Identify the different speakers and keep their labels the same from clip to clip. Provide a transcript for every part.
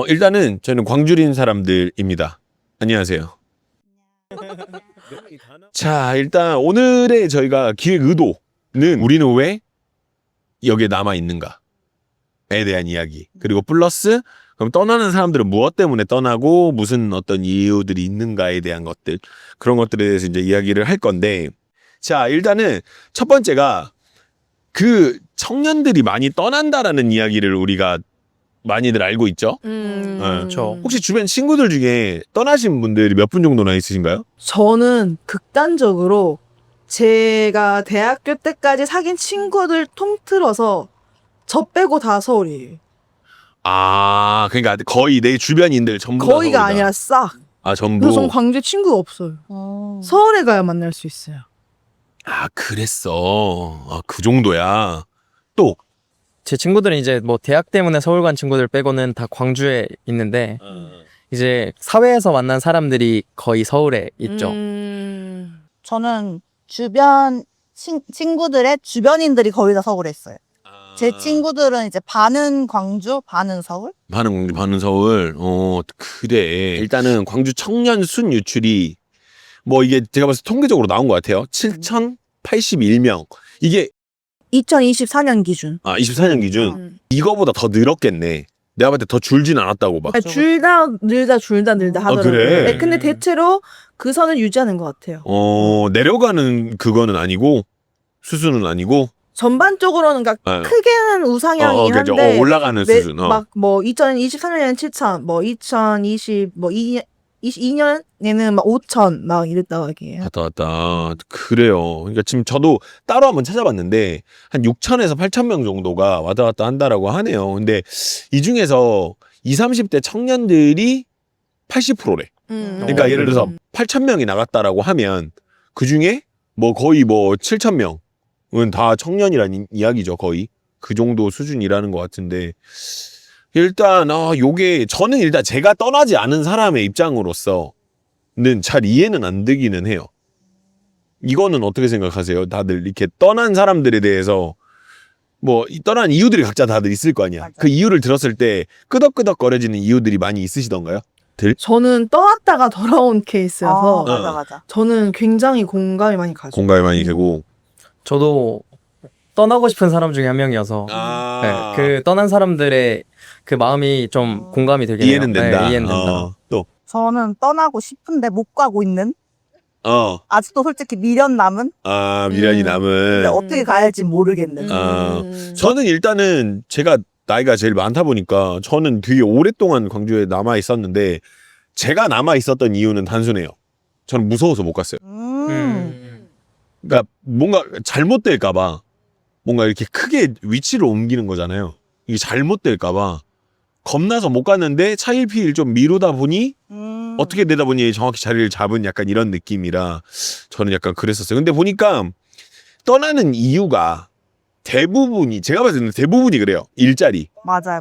Speaker 1: 일단은 저는 광주린 사람들입니다. 안녕하세요. 자, 일단 오늘의 저희가 기획 의도는 우리는 왜 여기에 남아 있는가에 대한 이야기. 그리고 플러스 그럼 떠나는 사람들은 무엇 때문에 떠나고 무슨 어떤 이유들이 있는가에 대한 것들, 그런 것들에 대해서 이제 이야기를 할 건데, 자, 일단은 첫 번째가 그 청년들이 많이 떠난다라는 이야기를 우리가 많이들 알고 있죠.
Speaker 2: 그렇죠.
Speaker 1: 혹시 주변 친구들 중에 떠나신 분들이 몇 분 정도나 있으신가요?
Speaker 2: 저는 극단적으로 제가 대학교 때까지 사귄 친구들 통틀어서 저 빼고 다 서울이에요.
Speaker 1: 아, 그러니까 거의 내 주변인들 전부 다
Speaker 2: 거의가
Speaker 1: 서울이다.
Speaker 2: 아니라 싹.
Speaker 1: 아, 전부.
Speaker 2: 그래서 전 광주에 친구가 없어요. 서울에 가야 만날 수 있어요.
Speaker 1: 아, 그랬어. 아, 그 정도야. 또.
Speaker 3: 제 친구들은 이제 뭐 대학 때문에 서울 간 친구들 빼고는 다 광주에 있는데 이제 사회에서 만난 사람들이 거의 서울에 있죠.
Speaker 4: 저는 주변 친구들의 주변인들이 거의 다 서울에 있어요. 제 친구들은 이제 반은 광주, 반은 서울?
Speaker 1: 반은 광주, 반은 서울. 그래. 일단은 광주 청년 순 유출이 뭐 이게 제가 봤을 때 통계적으로 나온 것 같아요. 7,081명. 이게
Speaker 2: 2024년 기준.
Speaker 1: 24년 기준. 이거보다 더 늘었겠네. 내가 봤을 때 더 줄진 않았다고 봐.
Speaker 2: 줄다 늘다 하더라고요.
Speaker 1: 그래?
Speaker 2: 네, 근데 대체로 그 선을 유지하는 것 같아요.
Speaker 1: 내려가는 그거는 아니고 수준은 아니고.
Speaker 2: 전반적으로는 그러니까
Speaker 1: 네.
Speaker 2: 크게는 우상향이긴
Speaker 1: 그렇죠.
Speaker 2: 한데
Speaker 1: 올라가는 수준.
Speaker 2: 막 뭐 2023년에는 7천, 뭐 2020, 뭐 22년에는 막 5천 막 이랬다고 하기에요.
Speaker 1: 왔다. 그래요. 그러니까 지금 저도 따로 한번 찾아봤는데 한 6천에서 8천 명 정도가 왔다 갔다 한다라고 하네요. 근데 이 중에서 20, 30대 청년들이 80%래. 그러니까 예를 들어서 8천 명이 나갔다라고 하면 그 중에 뭐 거의 뭐 7천 명은 다 청년이라는 이야기죠. 거의 그 정도 수준이라는 것 같은데, 일단 요게 저는 일단 제가 떠나지 않은 사람의 입장으로서는 잘 이해는 안 되기는 해요. 이거는 어떻게 생각하세요? 다들 이렇게 떠난 사람들에 대해서 뭐 떠난 이유들이 각자 다들 있을 거 아니야.
Speaker 4: 맞아.
Speaker 1: 그 이유를 들었을 때 끄덕끄덕거려지는 이유들이 많이 있으시던가요?
Speaker 2: 저는 떠났다가 돌아온 케이스여서
Speaker 4: 맞아.
Speaker 2: 저는 굉장히 공감이 많이 가죠.
Speaker 1: 공감이 많이 되고.
Speaker 3: 저도 떠나고 싶은 사람 중에 한 명이어서 네, 그 떠난 사람들의 그 마음이 좀 공감이 되긴 해요.
Speaker 1: 이해는 된다.
Speaker 3: 네, 이해는 된다.
Speaker 1: 또
Speaker 4: 저는 떠나고 싶은데 못 가고 있는? 아직도 솔직히 미련 남은?
Speaker 1: 미련이
Speaker 4: 근데
Speaker 1: 남은.
Speaker 4: 어떻게 가야 할지 모르겠는.
Speaker 1: 저는 일단은 제가 나이가 제일 많다 보니까 저는 되게 오랫동안 광주에 남아 있었는데, 제가 남아 있었던 이유는 단순해요. 저는 무서워서 못 갔어요. 그러니까 뭔가 잘못될까봐, 뭔가 이렇게 크게 위치를 옮기는 거잖아요. 이게 잘못될까봐 겁나서 못 갔는데 차일피일 좀 미루다 보니 어떻게 되다 보니 정확히 자리를 잡은 약간 이런 느낌이라 저는 약간 그랬었어요. 근데 보니까 떠나는 이유가 대부분이, 제가 봤을 때는 대부분이 그래요. 일자리.
Speaker 4: 맞아요.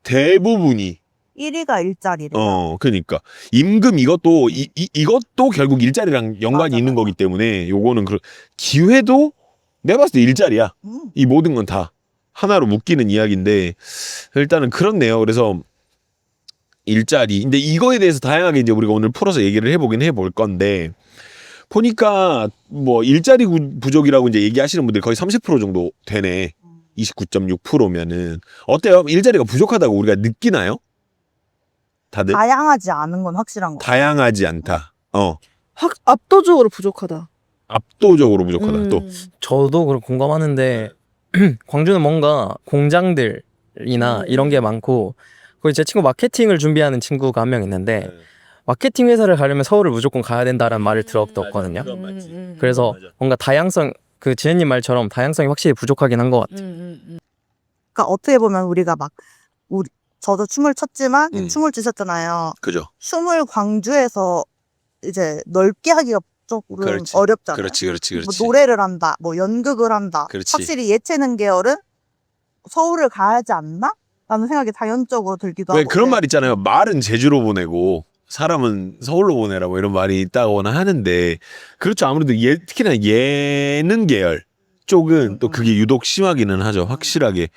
Speaker 1: 대부분이.
Speaker 4: 1위가 일자리래요.
Speaker 1: 그러니까 임금 이것도 이것도 결국 일자리랑 연관이
Speaker 4: 맞아,
Speaker 1: 있는
Speaker 4: 맞아.
Speaker 1: 거기 때문에 요거는 기회도 내가 봤을 때 일자리야. 이 모든 건 다 하나로 묶이는 이야기인데, 일단은 그렇네요. 그래서 일자리. 근데 이거에 대해서 다양하게 이제 우리가 오늘 풀어서 얘기를 해볼 건데, 보니까 뭐 일자리 부족이라고 이제 얘기하시는 분들이 거의 30% 정도 되네. 29.6%면은 어때요? 일자리가 부족하다고 우리가 느끼나요? 다들?
Speaker 4: 다양하지 않은 건 확실한 거.
Speaker 1: 다양하지 않다.
Speaker 2: 확 압도적으로 부족하다.
Speaker 1: 압도적으로 부족하다. 또.
Speaker 3: 저도 그렇게 공감하는데 광주는 뭔가 공장들이나 이런 게 많고, 그리고 제 친구 마케팅을 준비하는 친구가 한 명 있는데 마케팅 회사를 가려면 서울을 무조건 가야 된다라는 말을 들었거든요. 그래서 뭔가 다양성, 그 지혜님 말처럼 다양성이 확실히 부족하긴 한 것 같아요.
Speaker 4: 그러니까 어떻게 보면 우리가 저도 춤을 췄지만 춤을 추셨잖아요.
Speaker 1: 그죠.
Speaker 4: 춤을 광주에서 이제 넓게 하기가 조금
Speaker 1: 그렇지.
Speaker 4: 어렵잖아요.
Speaker 1: 그렇지.
Speaker 4: 뭐 노래를 한다, 뭐 연극을 한다.
Speaker 1: 그렇지.
Speaker 4: 확실히 예체능 계열은 서울을 가야 하지 않나? 라는 생각이 자연적으로 들기도
Speaker 1: 왜
Speaker 4: 하고.
Speaker 1: 그런 말 있잖아요. 말은 제주로 보내고 사람은 서울로 보내라고 이런 말이 있다거나 하는데, 그렇죠. 아무래도 특히나 예능 계열 쪽은 또 그게 유독 심하기는 하죠. 확실하게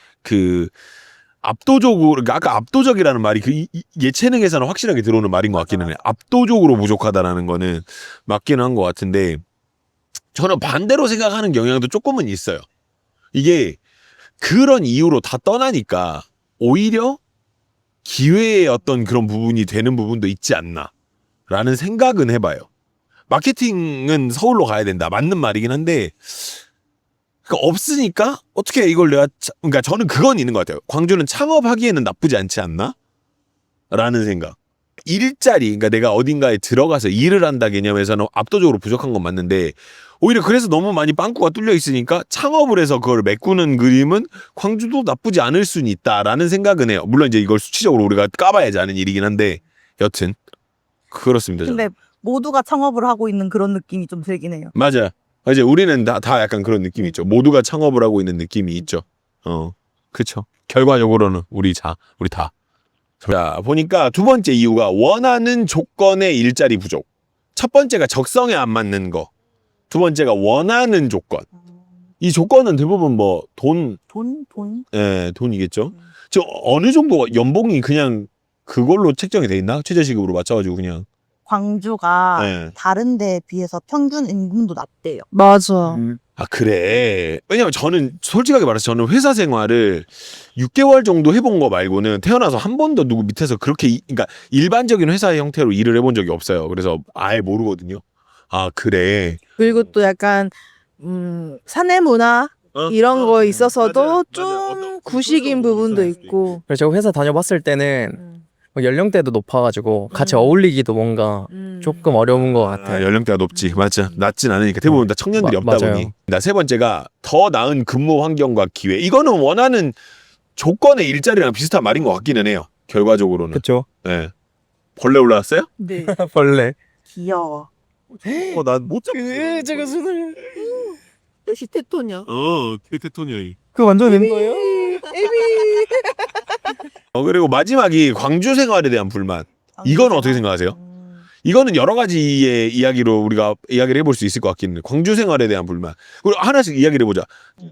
Speaker 1: 압도적으로, 그러니까 아까 압도적이라는 말이 그 예체능에서는 확실하게 들어오는 말인 것 같기는 해. 압도적으로 부족하다라는 거는 맞기는 한 것 같은데, 저는 반대로 생각하는 경향도 조금은 있어요. 이게 그런 이유로 다 떠나니까 오히려 기회의 어떤 그런 부분이 되는 부분도 있지 않나 라는 생각은 해봐요. 마케팅은 서울로 가야 된다. 맞는 말이긴 한데, 그러니까 없으니까 어떻게 이걸 내가 그러니까 저는 그건 있는 것 같아요. 광주는 창업하기에는 나쁘지 않지 않나? 라는 생각. 일자리, 그러니까 내가 어딘가에 들어가서 일을 한다 개념에서는 압도적으로 부족한 건 맞는데, 오히려 그래서 너무 많이 빵꾸가 뚫려 있으니까 창업을 해서 그걸 메꾸는 그림은 광주도 나쁘지 않을 수는 있다라는 생각은 해요. 물론 이제 이걸 수치적으로 우리가 까봐야지 아는 일이긴 한데, 여튼 그렇습니다. 저는.
Speaker 4: 근데 모두가 창업을 하고 있는 그런 느낌이 좀 들긴 해요.
Speaker 1: 맞아요. 이제 우리는 다 약간 그런 느낌이 있죠. 모두가 창업을 하고 있는 느낌이 있죠. 그렇죠. 결과적으로는 우리 다. 자, 보니까 두 번째 이유가 원하는 조건의 일자리 부족. 첫 번째가 적성에 안 맞는 거. 두 번째가 원하는 조건. 이 조건은 대부분 뭐 돈, 예, 돈이겠죠. 저 어느 정도 연봉이 그냥 그걸로 책정이 돼 있나? 최저시급으로 맞춰가지고 그냥.
Speaker 4: 광주가
Speaker 1: 네.
Speaker 4: 다른 데에 비해서 평균 임금도 낮대요.
Speaker 2: 맞아.
Speaker 1: 아, 그래. 왜냐면 저는 솔직하게 말해서 저는 회사 생활을 6개월 정도 해본 거 말고는 태어나서 한 번도 누구 밑에서 그렇게 그러니까 일반적인 회사의 형태로 일을 해본 적이 없어요. 그래서 아예 모르거든요. 아, 그래.
Speaker 2: 그리고 또 약간 사내 문화 이런 거 있어서도
Speaker 1: 맞아요.
Speaker 2: 좀
Speaker 1: 어떤
Speaker 2: 구식인
Speaker 1: 그런
Speaker 2: 부분도
Speaker 1: 부분이 있을 수도
Speaker 2: 있고.
Speaker 3: 그래서 제가 회사 다녀봤을 때는 뭐 연령대도 높아가지고 같이 어울리기도 뭔가 조금 어려운 것 같아요.
Speaker 1: 연령대가 높지. 맞아. 낮진 않으니까 대부분 다 청년들이 없다
Speaker 3: 맞아요.
Speaker 1: 보니. 세 번째가 더 나은 근무 환경과 기회. 이거는 원하는 조건의 일자리랑 비슷한 말인 것 같기는 해요. 결과적으로는.
Speaker 3: 그쵸?
Speaker 1: 네. 벌레 올라왔어요?
Speaker 2: 네.
Speaker 3: 벌레.
Speaker 4: 귀여워.
Speaker 1: 난못 잡고.
Speaker 3: 제가 손을.
Speaker 2: 역시 테토냐.
Speaker 1: 테토니아이.
Speaker 3: 그 완전 멤버예요?
Speaker 1: 그리고 마지막이 광주 생활에 대한 불만. 이거는 어떻게 생각하세요? 이거는 여러 가지의 이야기로 우리가 이야기를 해볼 수 있을 것 같기는 해요. 광주 생활에 대한 불만. 그리고 하나씩 이야기를 해보자.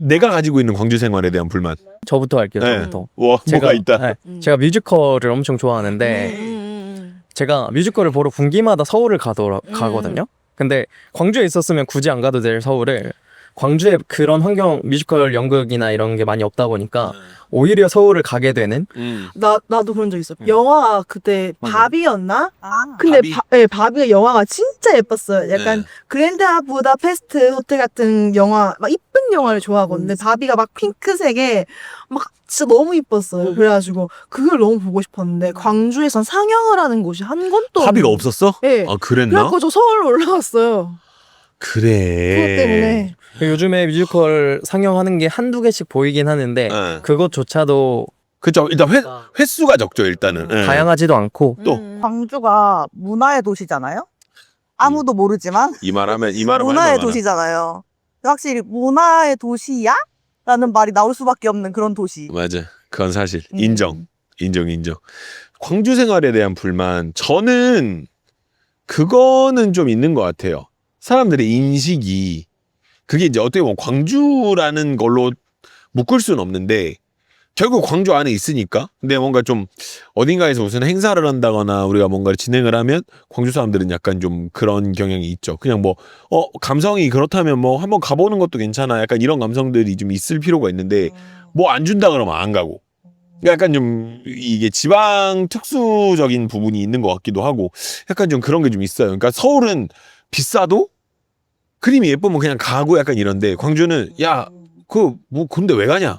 Speaker 1: 내가 가지고 있는 광주 생활에 대한 불만.
Speaker 3: 저부터 할게요.
Speaker 1: 네.
Speaker 3: 저부터.
Speaker 1: 뭐가 있다.
Speaker 3: 네, 제가 뮤지컬을 엄청 좋아하는데 제가 뮤지컬을 보러 분기마다 서울을 가거든요. 근데 광주에 있었으면 굳이 안 가도 될 서울을 광주에 그런 환경 뮤지컬 연극이나 이런 게 많이 없다 보니까 오히려 서울을 가게 되는.
Speaker 2: 나도 그런 적 있어. 영화 그때
Speaker 3: 맞아요.
Speaker 2: 바비였나?
Speaker 4: 아,
Speaker 2: 근데
Speaker 1: 바비?
Speaker 2: 바비가 영화가 진짜 예뻤어요. 약간
Speaker 1: 네.
Speaker 2: 그랜드 부다페스트 호텔 같은 영화, 막 이쁜 영화를 좋아하거든요. 근데 바비가 막 핑크색에 막 진짜 너무 이뻤어요. 그래가지고 그걸 너무 보고 싶었는데 광주에선 상영을 하는 곳이 한 곳도
Speaker 1: 합의가
Speaker 2: 없는-
Speaker 1: 없었어?
Speaker 2: 네.
Speaker 1: 아, 그랬나?
Speaker 2: 그래갖고 저 서울로 올라갔어요.
Speaker 1: 그래.
Speaker 2: 그것 때문에.
Speaker 3: 요즘에 뮤지컬 상영하는 게 한두 개씩 보이긴 하는데
Speaker 1: 네.
Speaker 3: 그것조차도
Speaker 1: 그쵸. 일단 횟수가 적죠, 일단은. 네.
Speaker 3: 다양하지도 않고
Speaker 1: 또.
Speaker 4: 광주가 문화의 도시잖아요. 아무도 모르지만
Speaker 1: 이 말하면
Speaker 4: 문화의
Speaker 1: 할말 많아.
Speaker 4: 도시잖아요. 확실히 문화의 도시야? 라는 말이 나올 수밖에 없는 그런 도시.
Speaker 1: 맞아. 그건 사실. 인정. 인정. 광주 생활에 대한 불만. 저는 그거는 좀 있는 것 같아요. 사람들의 인식이 그게 이제 어떻게 보면 광주라는 걸로 묶을 수는 없는데 결국 광주 안에 있으니까. 근데 뭔가 좀 어딘가에서 무슨 행사를 한다거나 우리가 뭔가를 진행을 하면 광주 사람들은 약간 좀 그런 경향이 있죠. 그냥 뭐 감성이 그렇다면 뭐 한번 가보는 것도 괜찮아. 약간 이런 감성들이 좀 있을 필요가 있는데 뭐 안 준다 그러면 안 가고. 약간 좀 이게 지방 특수적인 부분이 있는 것 같기도 하고 약간 좀 그런 게 좀 있어요. 그러니까 서울은 비싸도 그림이 예쁘면 그냥 가고 약간 이런데 광주는 야, 뭐 근데 왜 가냐?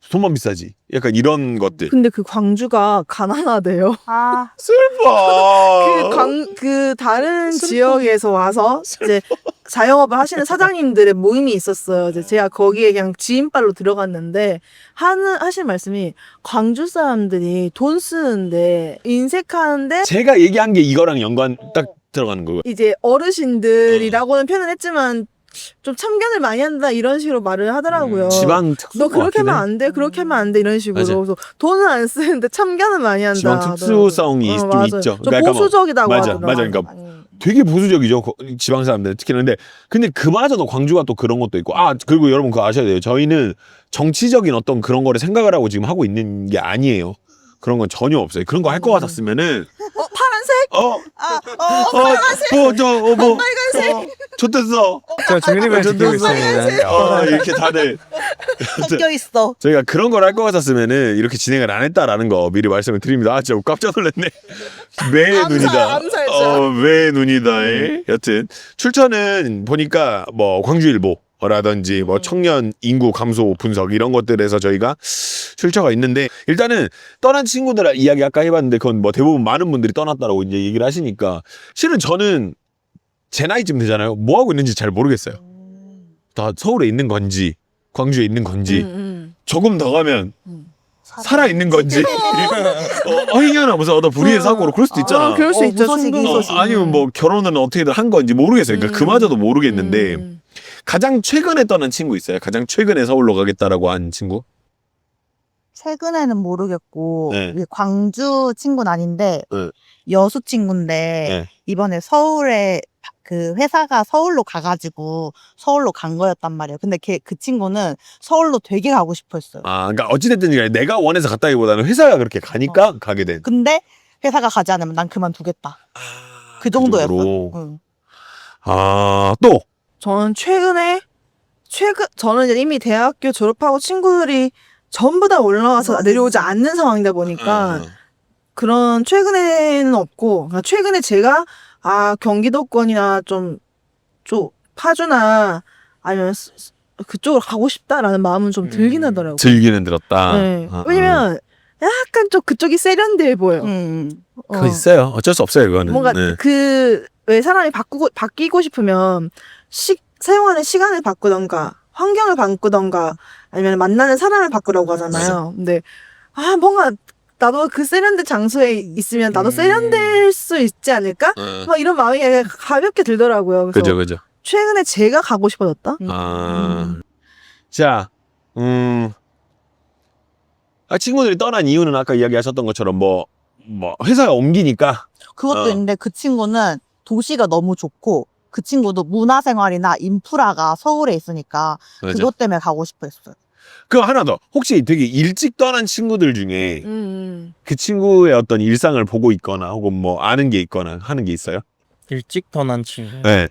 Speaker 1: 돈만 비싸지. 약간 이런 것들.
Speaker 2: 근데 그 광주가 가난하대요.
Speaker 4: 아,
Speaker 1: 슬퍼.
Speaker 2: 그 다른 지역에서 와서 이제 자영업을 하시는 사장님들의 모임이 있었어요. 이제 제가 거기에 그냥 지인발로 들어갔는데 하신 말씀이 광주 사람들이 돈 쓰는데 인색하는데
Speaker 1: 제가 얘기한 게 이거랑 연관 딱 들어가는 거예요.
Speaker 2: 이제 어르신들이라고는 표현을 했지만 좀 참견을 많이 한다 이런 식으로 말을 하더라고요.
Speaker 1: 지방 특수.
Speaker 2: 너 그렇게 하면 안 돼, 그렇게 하면 안 돼 이런 식으로.
Speaker 1: 맞아.
Speaker 2: 그래서 돈은 안 쓰는데 참견을 많이 한다.
Speaker 1: 지방 특수성이 좀
Speaker 2: 맞아요.
Speaker 1: 있죠.
Speaker 2: 좀
Speaker 1: 그러니까 뭐-
Speaker 2: 보수적이라고
Speaker 1: 맞아,
Speaker 2: 하더라고요.
Speaker 1: 맞아. 그러니까 되게 보수적이죠. 지방 사람들 특히나. 근데 그마저도 광주가 또 그런 것도 있고. 그리고 여러분 그거 아셔야 돼요. 저희는 정치적인 어떤 그런 거를 생각을 하고 지금 하고 있는 게 아니에요. 그런 건 전혀 없어요. 그런 거 할 것 같았으면은
Speaker 2: 빨간색.
Speaker 1: 좋댔어.
Speaker 3: 제가 중립을 지키고 있습니다.
Speaker 1: 이렇게 다들
Speaker 4: 섞여 있어.
Speaker 1: 저희가 그런 걸 할 것 같았으면은 이렇게 진행을 안 했다라는 거 미리 말씀을 드립니다. 진짜 깜짝 놀랐네. 왜 눈이다. 왜 눈이다. 여튼 출처는 보니까 뭐 광주일보라든지 뭐 청년 인구 감소 분석 이런 것들에서 저희가 출처가 있는데 일단은 떠난 친구들 이야기 아까 해봤는데 그건 뭐 대부분 많은 분들이 떠났다라고 이제 얘기를 하시니까 실은 저는 제 나이쯤 되잖아요. 뭐 하고 있는지 잘 모르겠어요. 다 서울에 있는 건지 광주에 있는 건지 조금 더 가면 살아 있는 건지 희한하 무슨 불의의 사고로 그럴 수도 있잖아.
Speaker 2: 그럴 수 있죠.
Speaker 4: 무소식이.
Speaker 2: 충분.
Speaker 1: 아니면 뭐 결혼은 어떻게든 한 건지 모르겠어요. 그러니까 그마저도 모르겠는데 가장 최근에 떠난 친구 있어요? 가장 최근에 서울로 가겠다라고 한 친구?
Speaker 4: 최근에는 모르겠고
Speaker 1: 네.
Speaker 4: 이게 광주 친구는 아닌데
Speaker 1: 네.
Speaker 4: 여수 친구인데
Speaker 1: 네.
Speaker 4: 이번에 서울에 그 회사가 서울로 가가지고 서울로 간 거였단 말이에요. 근데 그 친구는 서울로 되게 가고 싶어 했어요.
Speaker 1: 그러니까 어찌됐든 간에 내가 원해서 갔다기보다는 회사가 그렇게 가니까 가게 된.
Speaker 4: 근데 회사가 가지 않으면 난 그만두겠다. 그 정도였어.
Speaker 1: 정도로.
Speaker 4: 응.
Speaker 1: 또
Speaker 2: 저는 저는 이제 이미 대학교 졸업하고 친구들이 전부 다 올라와서 내려오지 않는 상황이다 보니까 그런 최근에는 없고 그러니까 최근에 제가 경기도권이나 좀 파주나 아니면 그쪽으로 가고 싶다라는 마음은 좀 들긴 하더라고요.
Speaker 1: 들기는 들었다.
Speaker 2: 네. 왜냐면 약간 좀 그쪽이 세련돼 보여.
Speaker 1: 그거 있어요. 어쩔 수 없어요, 그거는.
Speaker 2: 뭔가
Speaker 1: 네.
Speaker 2: 왜 사람이 바뀌고 싶으면 사용하는 시간을 바꾸던가 환경을 바꾸던가 아니면 만나는 사람을 바꾸라고 하잖아요. 근데 뭔가 나도 그 세련된 장소에 있으면 나도 세련될 수 있지 않을까? 막 이런 마음이 가볍게 들더라고요. 그래서
Speaker 1: 그죠.
Speaker 2: 최근에 제가 가고 싶어졌다.
Speaker 1: 자, 친구들이 떠난 이유는 아까 이야기하셨던 것처럼 뭐 회사가 옮기니까.
Speaker 4: 그것도 있는데 그 친구는 도시가 너무 좋고 그 친구도 문화생활이나 인프라가 서울에 있으니까
Speaker 1: 맞아.
Speaker 4: 그것 때문에 가고 싶어 했어요.
Speaker 1: 그 하나 더. 혹시 되게 일찍 떠난 친구들 중에 그 친구의 어떤 일상을 보고 있거나 혹은 뭐 아는 게 있거나 하는 게 있어요?
Speaker 3: 일찍 떠난 친구.
Speaker 1: 네.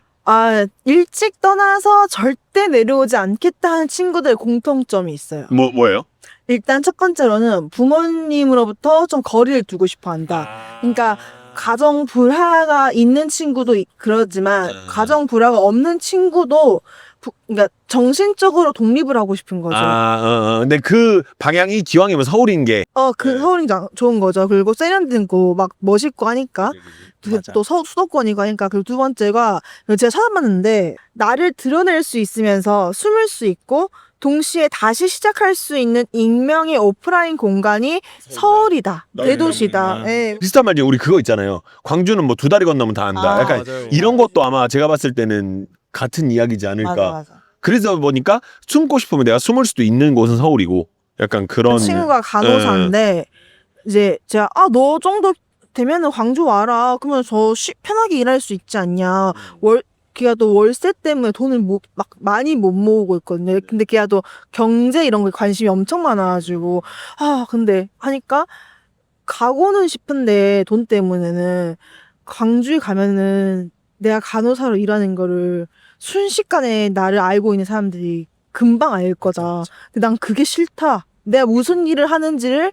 Speaker 2: 일찍 떠나서 절대 내려오지 않겠다 하는 친구들 공통점이 있어요.
Speaker 1: 뭐예요?
Speaker 2: 일단 첫 번째로는 부모님으로부터 좀 거리를 두고 싶어 한다. 그러니까 가정 불화가 있는 친구도 그러지만 가정 불화가 없는 친구도 그러니까 정신적으로 독립을 하고 싶은 거죠.
Speaker 1: 근데 그 방향이 기왕이면 서울인 게.
Speaker 2: 서울이 좋은 거죠. 그리고 세련되고 막 멋있고 하니까.
Speaker 3: 맞아.
Speaker 2: 또 수도권이고 하니까. 그리고 두 번째가 제가 찾아봤는데 나를 드러낼 수 있으면서 숨을 수 있고 동시에 다시 시작할 수 있는 익명의 오프라인 공간이 서울이다. 대도시다. 예.
Speaker 1: 비슷한 말이죠. 우리 그거 있잖아요. 광주는 뭐 2다리 건너면 다 안다. 약간
Speaker 3: 맞아요.
Speaker 1: 이런 것도 아마 제가 봤을 때는 같은 이야기지 않을까.
Speaker 4: 맞아.
Speaker 1: 그래서 보니까 숨고 싶으면 내가 숨을 수도 있는 곳은 서울이고 약간 그런.
Speaker 2: 그 친구가 간호사인데 이제 제가 너 정도 되면은 광주 와라. 그러면 저 편하게 일할 수 있지 않냐. 걔가 또 월세 때문에 돈을 막 많이 못 모으고 있거든요. 근데 걔가 또 경제 이런 거에 관심이 엄청 많아가지고 근데 하니까 가고는 싶은데 돈 때문에는 광주에 가면은 내가 간호사로 일하는 거를 순식간에 나를 알고 있는 사람들이 금방 알 거다. 근데 난 그게 싫다. 내가 무슨 일을 하는지를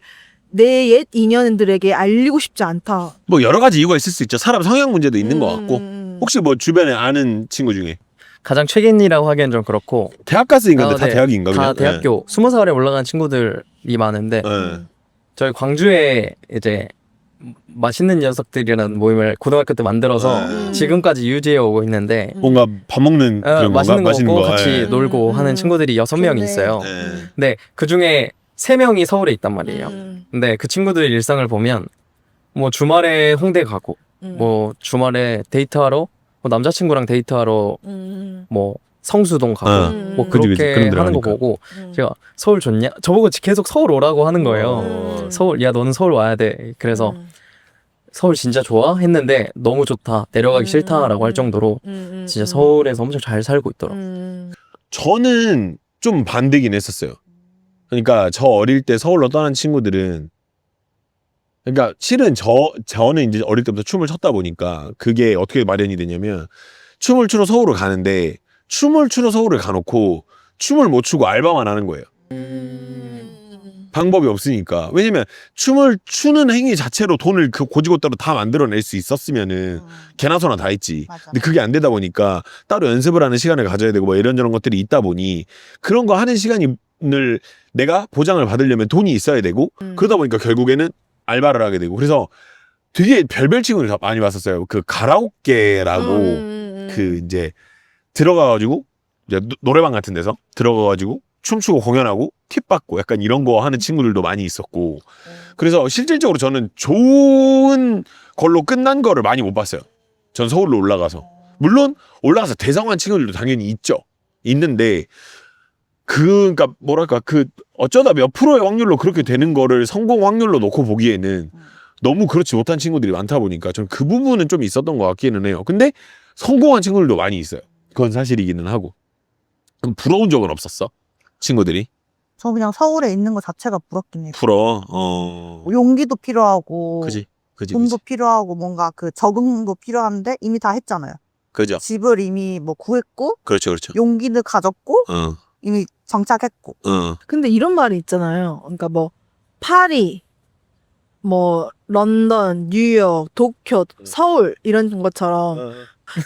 Speaker 2: 내 옛 인연들에게 알리고 싶지 않다.
Speaker 1: 뭐 여러 가지 이유가 있을 수 있죠. 사람 성향 문제도 있는 것 같고. 혹시 뭐 주변에 아는 친구 중에
Speaker 3: 가장 최근이라고 하기엔 좀 그렇고
Speaker 1: 대학 갔으니까 근데 다
Speaker 3: 네.
Speaker 1: 대학인가?
Speaker 3: 다
Speaker 1: 그냥?
Speaker 3: 대학교 20살에 올라간 친구들이 많은데
Speaker 1: 네.
Speaker 3: 저희 광주에 이제 맛있는 녀석들이라는 모임을 고등학교 때 만들어서 지금까지 유지해 오고 있는데
Speaker 1: 뭔가 밥 먹는 그런
Speaker 3: 맛있는
Speaker 1: 건가?
Speaker 3: 거 먹고 같이
Speaker 1: 예.
Speaker 3: 놀고 하는 친구들이 6명이
Speaker 2: 좋네.
Speaker 3: 있어요.
Speaker 1: 네.
Speaker 3: 근데 그 중에 3명이 서울에 있단 말이에요. 근데 그 친구들 일상을 보면 뭐 주말에 홍대 가고 뭐 주말에 데이트하러 뭐 남자친구랑 데이트하러 뭐 성수동 가고 뭐
Speaker 1: 그지, 그지.
Speaker 3: 그렇게
Speaker 1: 그런 데로
Speaker 3: 하는 거
Speaker 1: 가니까.
Speaker 3: 보고 제가 서울 좋냐? 저보고 계속 서울 오라고 하는 거예요. 서울, 야 너는 서울 와야 돼. 그래서 서울 진짜 좋아? 했는데 너무 좋다. 내려가기 싫다라고 할 정도로 진짜 서울에서 엄청 잘 살고 있더라고.
Speaker 1: 저는 좀 반대긴 했었어요. 그러니까 저 어릴 때 서울로 떠난 친구들은 그러니까 실은 저는 이제 어릴 때부터 춤을 췄다 보니까 그게 어떻게 마련이 되냐면 춤을 추러 서울을 가는데 춤을 추러 서울을 가놓고 춤을 못 추고 알바만 하는 거예요. 방법이 없으니까. 왜냐면 춤을 추는 행위 자체로 돈을 그 고지고대로 다 만들어낼 수 있었으면은 개나 소나 다 했지.
Speaker 4: 맞아.
Speaker 1: 근데 그게 안 되다 보니까 따로 연습을 하는 시간을 가져야 되고 뭐 이런저런 것들이 있다 보니 그런 거 하는 시간을 내가 보장을 받으려면 돈이 있어야 되고 그러다 보니까 결국에는 알바를 하게 되고 그래서 되게 별별 친구를 많이 봤었어요. 그 가라오케라고 그 이제 들어가가지고 이제 노래방 같은 데서 들어가가지고 춤추고 공연하고 팁 받고 약간 이런 거 하는 친구들도 많이 있었고 그래서 실질적으로 저는 좋은 걸로 끝난 거를 많이 못 봤어요. 전 서울로 올라가서 물론 올라가서 대성한 친구들도 당연히 있는데 그러니까 뭐랄까 그 어쩌다 몇 프로의 확률로 그렇게 되는 거를 성공 확률로 놓고 보기에는 너무 그렇지 못한 친구들이 많다 보니까 전 그 부분은 좀 있었던 것 같기는 해요. 근데 성공한 친구들도 많이 있어요. 그건 사실이기는 하고. 그럼 부러운 적은 없었어? 친구들이?
Speaker 4: 저 그냥 서울에 있는 것 자체가 부럽긴 해요.
Speaker 1: 부러워.
Speaker 4: 용기도 필요하고
Speaker 1: 그지.
Speaker 4: 돈도 필요하고 뭔가 그 적응도 필요한데 이미 다 했잖아요.
Speaker 1: 그죠.
Speaker 4: 집을 이미 뭐 구했고
Speaker 1: 그렇죠.
Speaker 4: 용기도 가졌고
Speaker 1: 어.
Speaker 4: 이미 정착했고.
Speaker 2: 근데 이런 말이 있잖아요. 그러니까 뭐 파리, 뭐 런던, 뉴욕, 도쿄, 서울 이런 것처럼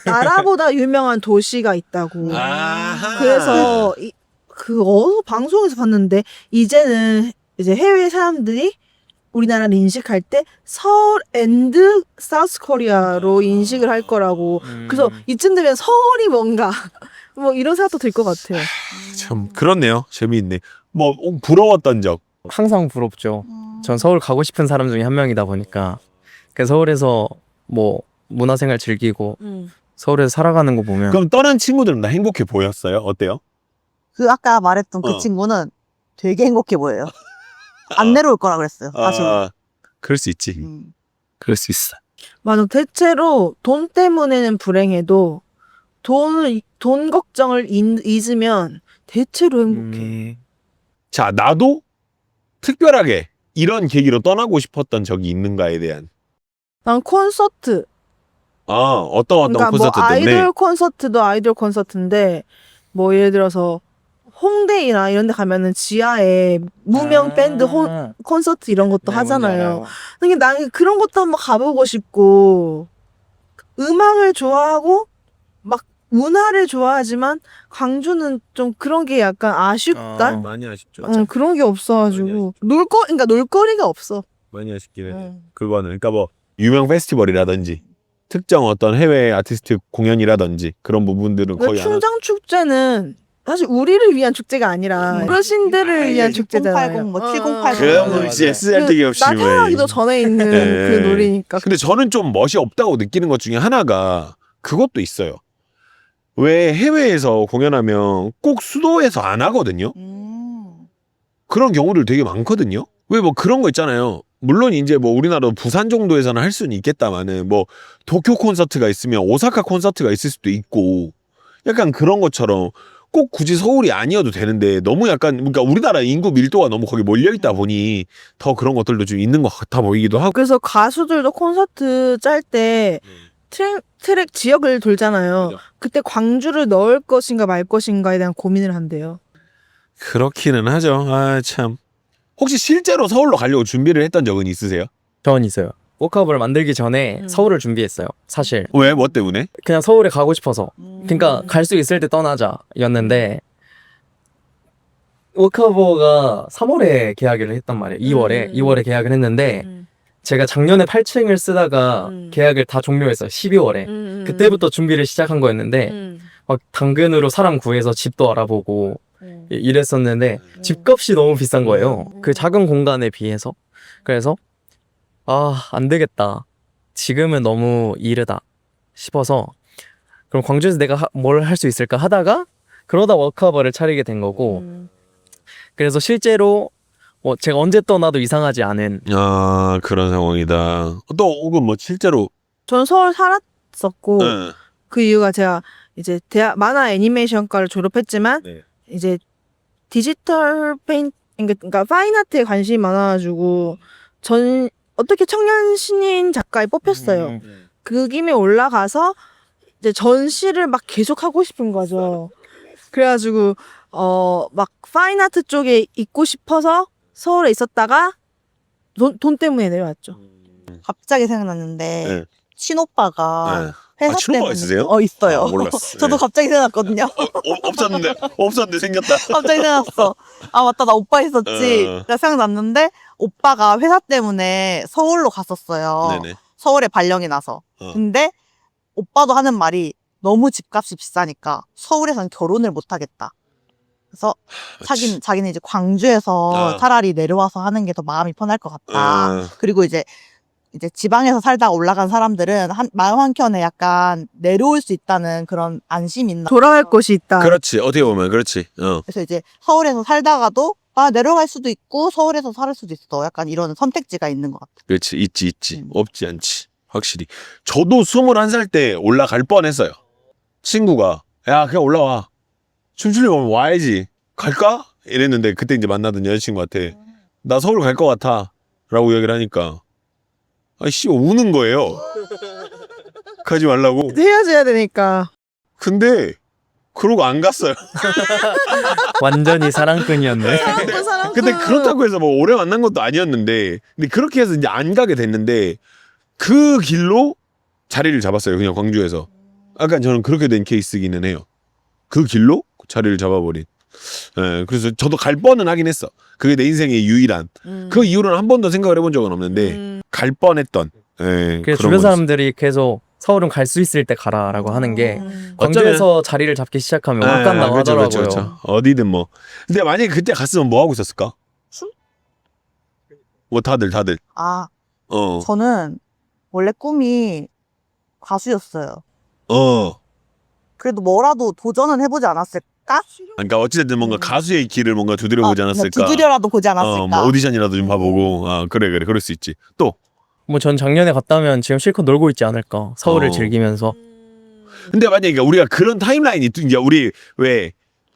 Speaker 2: 나라보다 유명한 도시가 있다고.
Speaker 1: 아하.
Speaker 2: 그래서 그 어느 방송에서 봤는데 이제는 이제 해외 사람들이 우리나라를 인식할 때 서울 앤드 사우스 코리아로 인식을 할 거라고. 그래서 이쯤 되면 서울이 뭔가 뭐 이런 생각도 들 것 같아요.
Speaker 1: 참 그렇네요. 재미있네. 뭐 부러웠던 적.
Speaker 3: 항상 부럽죠. 전 서울 가고 싶은 사람 중에 한 명이다 보니까 그 서울에서 뭐 문화생활 즐기고 서울에서 살아가는 거 보면
Speaker 1: 그럼 떠난 친구들은 다 행복해 보였어요? 어때요?
Speaker 4: 그 아까 말했던 그 친구는 되게 행복해 보여요. 안 내려올 거라 그랬어요. 다시.
Speaker 1: 그럴 수 있지. 그럴 수 있어.
Speaker 2: 맞아. 대체로 돈 때문에는 불행해도 돈 걱정을 잊으면 대체로 행복해.
Speaker 1: 자, 나도 특별하게 이런 계기로 떠나고 싶었던 적이 있는가에 대한.
Speaker 2: 난 콘서트.
Speaker 1: 어떤
Speaker 2: 그러니까 뭐
Speaker 1: 콘서트 때문에.
Speaker 2: 아이돌 콘서트도 아이돌 콘서트인데 뭐 예를 들어서 홍대이나 이런 데 가면은 지하에 무명 밴드 콘서트 이런 것도 하잖아요. 근데 나는 그런 것도 한번 가보고 싶고 음악을 좋아하고 막 문화를 좋아하지만 광주는 좀 그런 게 약간 아쉽다?
Speaker 1: 많이 아쉽죠.
Speaker 2: 그런 게 없어가지고 그러니까 놀거리가 없어.
Speaker 1: 많이 아쉽긴 해. 그거는 그러니까 뭐 유명 페스티벌이라든지 특정 어떤 해외 아티스트 공연이라든지 그런 부분들은 거의 안
Speaker 2: 충장 축제는 사실 우리를 위한 축제가 아니라 어르신들을 위한 축제잖아요.
Speaker 4: 6080, 뭐 7080.
Speaker 1: 그런 거 진짜 쓰잘데기 없이
Speaker 2: 나 태어나기도 전에 있는 그 놀이니까.
Speaker 1: 근데 저는 좀 멋이 없다고 느끼는 것 중에 하나가 그것도 있어요. 왜 해외에서 공연하면 꼭 수도에서 안 하거든요. 그런 경우들 되게 많거든요. 왜 뭐 그런 거 있잖아요. 물론 이제 뭐 우리나라 부산 정도에서는 할 수는 있겠다마는 뭐 도쿄 콘서트가 있으면 오사카 콘서트가 있을 수도 있고 약간 그런 것처럼 꼭 굳이 서울이 아니어도 되는데 너무 약간 그러니까 우리나라 인구 밀도가 너무 거기 몰려 있다 보니 더 그런 것들도 좀 있는 것 같아 보이기도 하고.
Speaker 2: 그래서 가수들도 콘서트 짤 때 트랙 지역을 돌잖아요.
Speaker 1: 그죠.
Speaker 2: 그때 광주를 넣을 것인가 말 것인가에 대한 고민을 한대요.
Speaker 1: 그렇기는 하죠. 아 참. 혹시 실제로 서울로 가려고 준비를 했던 적은 있으세요?
Speaker 3: 전 있어요. 워크업을 만들기 전에 서울을 준비했어요. 사실
Speaker 1: 왜? 뭐 때문에?
Speaker 3: 그냥 서울에 가고 싶어서. 그러니까 갈 수 있을 때 떠나자였는데 워크어버가 3월에 계약을 했단 말이에요. 2월에 계약을 했는데 제가 작년에 8층을 쓰다가 계약을 다 종료했어요. 12월에. 그때부터 준비를 시작한 거였는데 막 당근으로 사람 구해서 집도 알아보고 이랬었는데 집값이 너무 비싼 거예요. 그 작은 공간에 비해서. 그래서 안 되겠다. 지금은 너무 이르다 싶어서 그럼 광주에서 내가 뭘 할 수 있을까 하다가 그러다 워크어버를 차리게 된 거고 그래서 실제로 뭐 제가 언제 떠나도 이상하지 않은.
Speaker 1: 아, 그런 상황이다. 또 혹은 뭐 실제로
Speaker 2: 저는 서울 살았었고
Speaker 1: 네.
Speaker 2: 그 이유가 제가 이제 대학 만화 애니메이션과를 졸업했지만
Speaker 1: 네.
Speaker 2: 이제 디지털 그러니까 파인아트에 관심이 많아가지고 전 어떻게 청년 신인 작가에 뽑혔어요. 그 김에 올라가서 이제 전시를 막 계속 하고 싶은 거죠. 그래가지고 막 파인아트 쪽에 있고 싶어서 서울에 있었다가 돈 때문에 내려왔죠.
Speaker 4: 갑자기 생각났는데
Speaker 1: 네.
Speaker 4: 친오빠가
Speaker 1: 네.
Speaker 4: 회사
Speaker 1: 아, 친오빠가
Speaker 4: 때문에
Speaker 1: 있으세요?
Speaker 4: 있어요.
Speaker 1: 아, 몰랐어.
Speaker 4: 저도
Speaker 1: 네.
Speaker 4: 갑자기 생각났거든요.
Speaker 1: 없었는데 생겼다.
Speaker 4: 갑자기 생각났어. 아 맞다 나 오빠 있었지. 나 생각났는데 오빠가 회사 때문에 서울로 갔었어요.
Speaker 1: 네네.
Speaker 4: 서울에 발령이 나서. 근데 오빠도 하는 말이 너무 집값이 비싸니까 서울에선 결혼을 못 하겠다. 그래서 자기는 이제 광주에서 차라리 내려와서 하는 게 더 마음이 편할 것 같다. 그리고 이제 지방에서 살다가 올라간 사람들은 마음 한켠에 약간 내려올 수 있다는 그런 안심이 있나.
Speaker 2: 돌아갈 곳이 있다.
Speaker 1: 그렇지. 어떻게 보면 그렇지.
Speaker 4: 그래서 이제 서울에서 살다가도 내려갈 수도 있고 서울에서 살 수도 있어. 약간 이런 선택지가 있는 것 같아.
Speaker 1: 그렇지. 있지. 없지 않지. 확실히. 저도 21살 때 올라갈 뻔했어요. 친구가 야 그냥 올라와. 춤추려면 와야지. 갈까? 이랬는데 그때 이제 만나던 여자친구한테 나 서울 갈 것 같아 라고 얘기를 하니까 아이씨 우는 거예요. 가지 말라고.
Speaker 2: 헤어져야 되니까.
Speaker 1: 근데 그러고 안 갔어요.
Speaker 3: 완전히 사랑꾼이었네.
Speaker 2: 사람
Speaker 1: 근데 그렇다고 해서 뭐 오래 만난 것도 아니었는데 근데 그렇게 해서 이제 안 가게 됐는데 그 길로 자리를 잡았어요. 그냥 광주에서. 약간 저는 그렇게 된 케이스기는 해요. 그 길로 자리를 잡아버린. 예, 그래서 저도 갈 뻔은 하긴 했어. 그게 내 인생의 유일한. 그 이후로는 한 번도 생각을 해본 적은 없는데 갈 뻔했던. 예,
Speaker 3: 그래서
Speaker 1: 그런
Speaker 3: 주변
Speaker 1: 건
Speaker 3: 사람들이 계속 서울은 갈 수 있을 때 가라라고 하는 게 광주에서 자리를 잡기 시작하면
Speaker 1: 있어요.
Speaker 3: 못 간다고
Speaker 1: 그렇죠,
Speaker 3: 하더라고요.
Speaker 1: 그렇죠, 그렇죠. 어디든 뭐. 근데 만약에 그때 갔으면 뭐 하고 있었을까?
Speaker 4: 술?
Speaker 1: 뭐 다들.
Speaker 4: 저는 원래 꿈이 가수였어요. 그래도 뭐라도 도전은 해보지 않았을까?
Speaker 1: 그러니까 어찌됐든 뭔가 가수의 길을 뭔가 두드려보지 않았을까?
Speaker 4: 두드려라도 보지 않았을까?
Speaker 1: 뭐 오디션이라도 좀 봐보고. 아 그래 그럴 수 있지. 또
Speaker 3: 뭐 전 작년에 갔다면 지금 실컷 놀고 있지 않을까. 서울을 즐기면서.
Speaker 1: 근데 만약에 우리가 그런 타임라인이 이제 우리 왜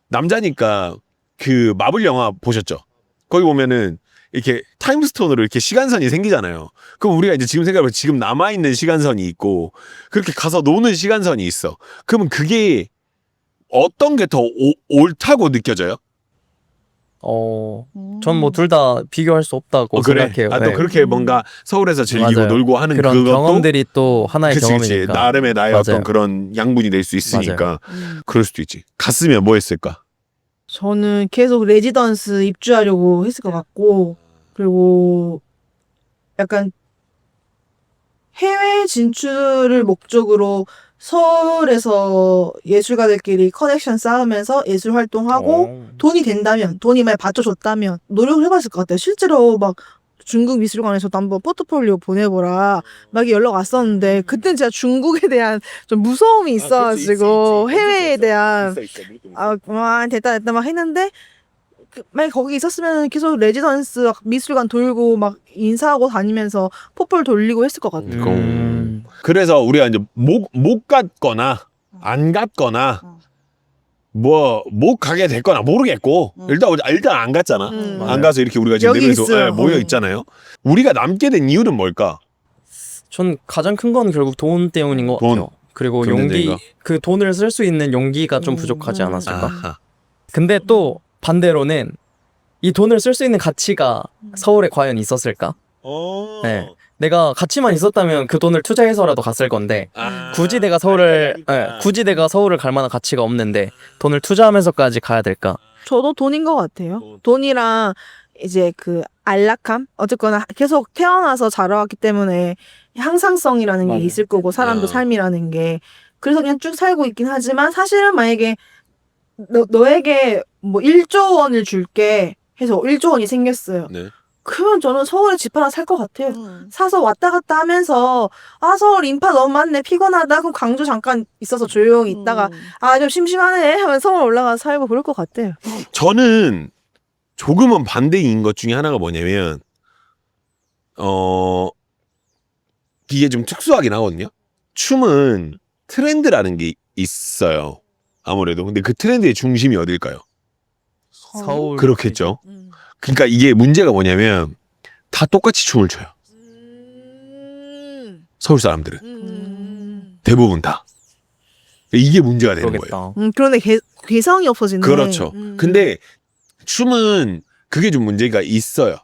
Speaker 1: 남자니까 그 마블 영화 보셨죠? 거기 보면은 이렇게 타임스톤으로 이렇게 시간선이 생기잖아요. 그럼 우리가 이제 지금 생각해보면 지금 남아있는 시간선이 있고 그렇게 가서 노는 시간선이 있어. 그러면 그게 어떤 게 더 옳다고 느껴져요?
Speaker 3: 전 뭐 둘 다 비교할 수 없다고
Speaker 1: 그래.
Speaker 3: 생각해요.
Speaker 1: 또 그렇게 뭔가 서울에서 즐기고
Speaker 3: 맞아요.
Speaker 1: 놀고 하는
Speaker 3: 그런
Speaker 1: 그것도
Speaker 3: 경험들이 또 하나의
Speaker 1: 그치.
Speaker 3: 경험이니까.
Speaker 1: 나름의 나의
Speaker 3: 맞아요.
Speaker 1: 어떤 그런 양분이 될 수 있으니까 그럴 수도 있지. 갔으면 뭐 했을까?
Speaker 2: 저는 계속 레지던스 입주하려고 했을 것 같고 그리고 약간 해외 진출을 목적으로 서울에서 예술가들끼리 커넥션 쌓으면서 예술 활동하고 돈이 된다면 돈이 많이 받쳐줬다면 노력을 해봤을 것 같아요. 실제로 막 중국 미술관에서도 한번 포트폴리오 보내보라 막 연락 왔었는데 그때는 제가 중국에 대한 좀 무서움이 있어가지고 해외에 대한 됐다 막 했는데 만약 거기 있었으면 계속 레지던스 미술관 돌고 막 인사하고 다니면서 포폴 돌리고 했을 것 같아요.
Speaker 1: 그래서 우리가 이제 못 갔거나 안 갔거나 못 가게 됐거나 모르겠고 일단 안 갔잖아. 안 가서 이렇게 우리가 지금 네 명이서 모여 있잖아요. 우리가 남게 된 이유는 뭘까?
Speaker 3: 전 가장 큰 건 결국 돈 때문인 것 같아요. 그리고
Speaker 1: 돈
Speaker 3: 용기,
Speaker 1: 문제인가?
Speaker 3: 그 돈을 쓸 수 있는 용기가 좀 부족하지 않았을까.
Speaker 1: 아하.
Speaker 3: 근데 또 반대로는 이 돈을 쓸 수 있는 가치가 서울에 과연 있었을까? 네. 내가 가치만 있었다면 그 돈을 투자해서라도 갔을 건데 굳이 내가 서울을 갈 만한 가치가 없는데 돈을 투자하면서까지 가야 될까?
Speaker 2: 저도 돈인 것 같아요. 돈이랑 이제 그 안락함? 어쨌거나 계속 태어나서 자라왔기 때문에 항상성이라는 게 있을 거고 사람도 삶이라는 게 그래서 그냥 쭉 살고 있긴 하지만 사실은 만약에 너에게 뭐 1조 원을 줄게 해서 1조 원이 생겼어요.
Speaker 1: 네.
Speaker 2: 그러면 저는 서울에 집 하나 살 것 같아요. 사서 왔다 갔다 하면서 서울 인파 너무 많네 피곤하다 그럼 광주 잠깐 있어서 조용히 있다가 좀 심심하네 하면 서울 올라가서 살고 그럴 것 같아요.
Speaker 1: 저는 조금은 반대인 것 중에 하나가 뭐냐면 이게 좀 특수하긴 하거든요. 춤은 트렌드라는 게 있어요. 아무래도. 근데 그 트렌드의 중심이 어딜까요?
Speaker 3: 서울
Speaker 1: 그렇겠죠. 그러니까 이게 문제가 뭐냐면 다 똑같이 춤을 춰요. 서울 사람들은 대부분 다. 이게 문제가 되는 거예요.
Speaker 3: 그러겠다.
Speaker 2: 그런데 개성이 없어지네.
Speaker 1: 그렇죠. 근데 춤은 그게 좀 문제가 있어요.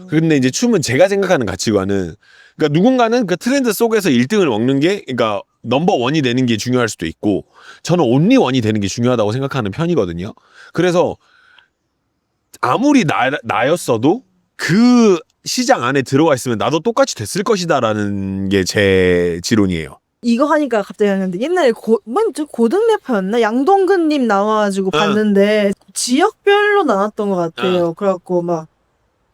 Speaker 1: 근데 이제 춤은 제가 생각하는 가치관은 그러니까 누군가는 그 트렌드 속에서 1등을 먹는 게 그러니까 넘버 원이 되는 게 중요할 수도 있고 저는 온리 원이 되는 게 중요하다고 생각하는 편이거든요. 그래서 아무리 나였어도 그 시장 안에 들어와 있으면 나도 똑같이 됐을 것이다라는 게 제 지론이에요.
Speaker 2: 이거 하니까 갑자기 하는데 옛날에 고등 래퍼였나 양동근님 나와가지고 봤는데 지역별로 나눴던 것 같아요. 그래갖고 막